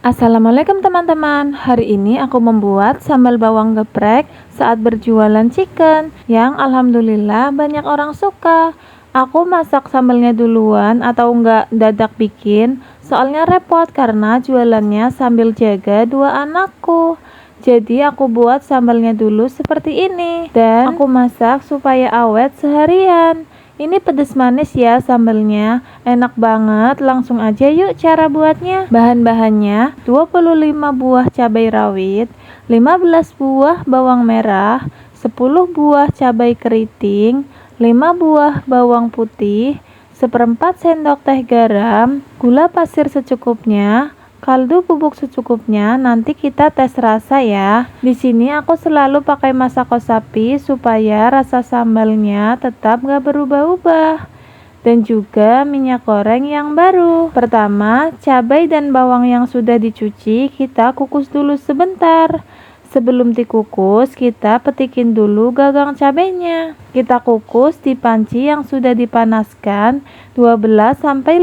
Assalamualaikum teman-teman. Hari ini aku membuat sambal bawang geprek saat berjualan chicken yang alhamdulillah banyak orang suka. Aku masak sambalnya duluan atau enggak dadak bikin, soalnya repot karena jualannya sambil jaga dua anakku. Jadi aku buat sambalnya dulu seperti ini dan aku masak supaya awet seharian. Ini pedas manis ya sambalnya, enak banget. Langsung aja yuk cara buatnya. Bahan-bahannya 25 buah cabai rawit, 15 buah bawang merah, 10 buah cabai keriting, 5 buah bawang putih, seperempat sendok teh garam, gula pasir secukupnya, kaldu bubuk secukupnya. Nanti kita tes rasa ya. Di sini aku selalu pakai masako sapi supaya rasa sambalnya tetap gak berubah-ubah. Dan juga minyak goreng yang baru. Pertama, cabai dan bawang yang sudah dicuci kita kukus dulu sebentar. Sebelum dikukus, kita petikin dulu gagang cabenya. Kita kukus di panci yang sudah dipanaskan 12-15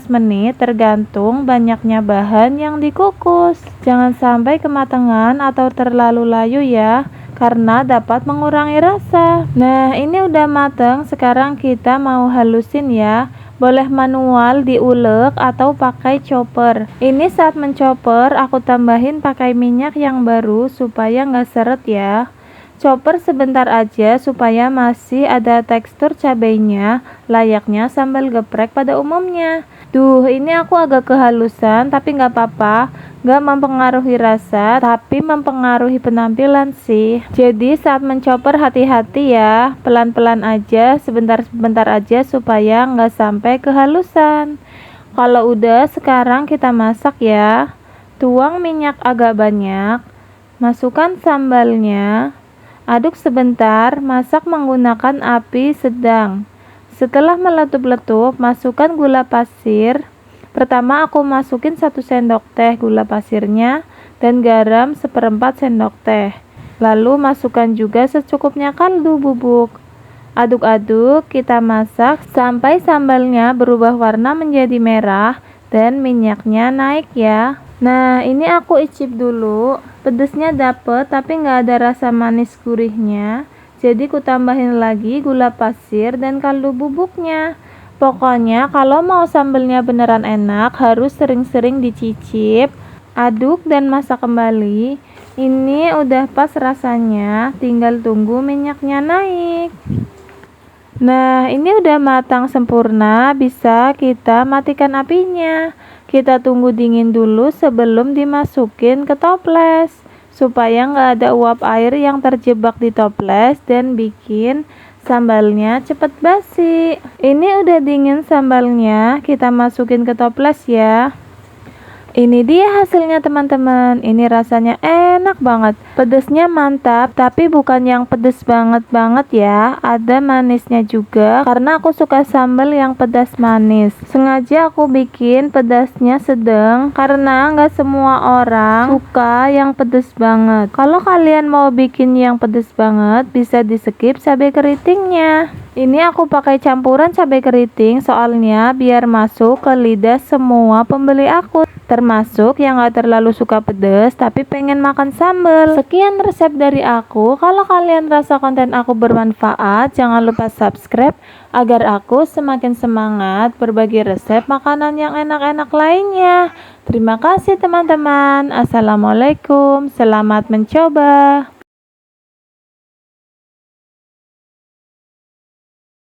menit tergantung banyaknya bahan yang dikukus. Jangan sampai kematangan atau terlalu layu ya, karena dapat mengurangi rasa. Nah, ini udah mateng, sekarang kita mau halusin ya. Boleh manual diulek atau pakai chopper. Ini saat menchopper aku tambahin pakai minyak yang baru supaya nggak seret ya. Chopper sebentar aja supaya masih ada tekstur cabainya layaknya sambal geprek pada umumnya. Duh, ini aku agak kehalusan tapi nggak apa-apa, nggak mempengaruhi rasa tapi mempengaruhi penampilan sih. Jadi saat menchopper hati-hati ya, pelan-pelan aja, sebentar-sebentar aja supaya nggak sampai kehalusan. Kalau udah, sekarang kita masak ya. Tuang minyak agak banyak, masukkan sambalnya, aduk sebentar, masak menggunakan api sedang. Setelah meletup-letup, masukkan gula pasir. Pertama aku masukin 1 sendok teh gula pasirnya dan garam seperempat sendok teh. Lalu masukkan juga secukupnya kaldu bubuk. Aduk-aduk, kita masak sampai sambalnya berubah warna menjadi merah dan minyaknya naik ya. Nah, ini aku icip dulu. Pedesnya dapet tapi nggak ada rasa manis gurihnya. Jadi ku tambahin lagi gula pasir dan kaldu bubuknya. Pokoknya kalau mau sambelnya beneran enak harus sering-sering dicicip, aduk dan masak kembali. Ini udah pas rasanya, tinggal tunggu minyaknya naik. Nah, ini udah matang sempurna, bisa kita matikan apinya. Kita tunggu dingin dulu sebelum dimasukin ke toples, supaya nggak ada uap air yang terjebak di toples dan bikin sambalnya cepet basi. Ini udah dingin sambalnya, kita masukin ke toples ya. Ini dia hasilnya teman-teman. Ini rasanya enak banget. Pedesnya mantap, tapi bukan yang pedes banget ya. Ada manisnya juga, karena aku suka sambal yang pedas manis. Sengaja aku bikin pedasnya sedang, karena nggak semua orang suka yang pedes banget. Kalau kalian mau bikin yang pedes banget, bisa di skip cabai keritingnya. Ini aku pakai campuran cabai keriting soalnya biar masuk ke lidah semua pembeli aku, termasuk yang gak terlalu suka pedas tapi pengen makan sambal. Sekian resep dari aku. Kalau kalian rasa konten aku bermanfaat, jangan lupa subscribe agar aku semakin semangat berbagi resep makanan yang enak-enak lainnya. Terima kasih teman-teman. Assalamualaikum, selamat mencoba.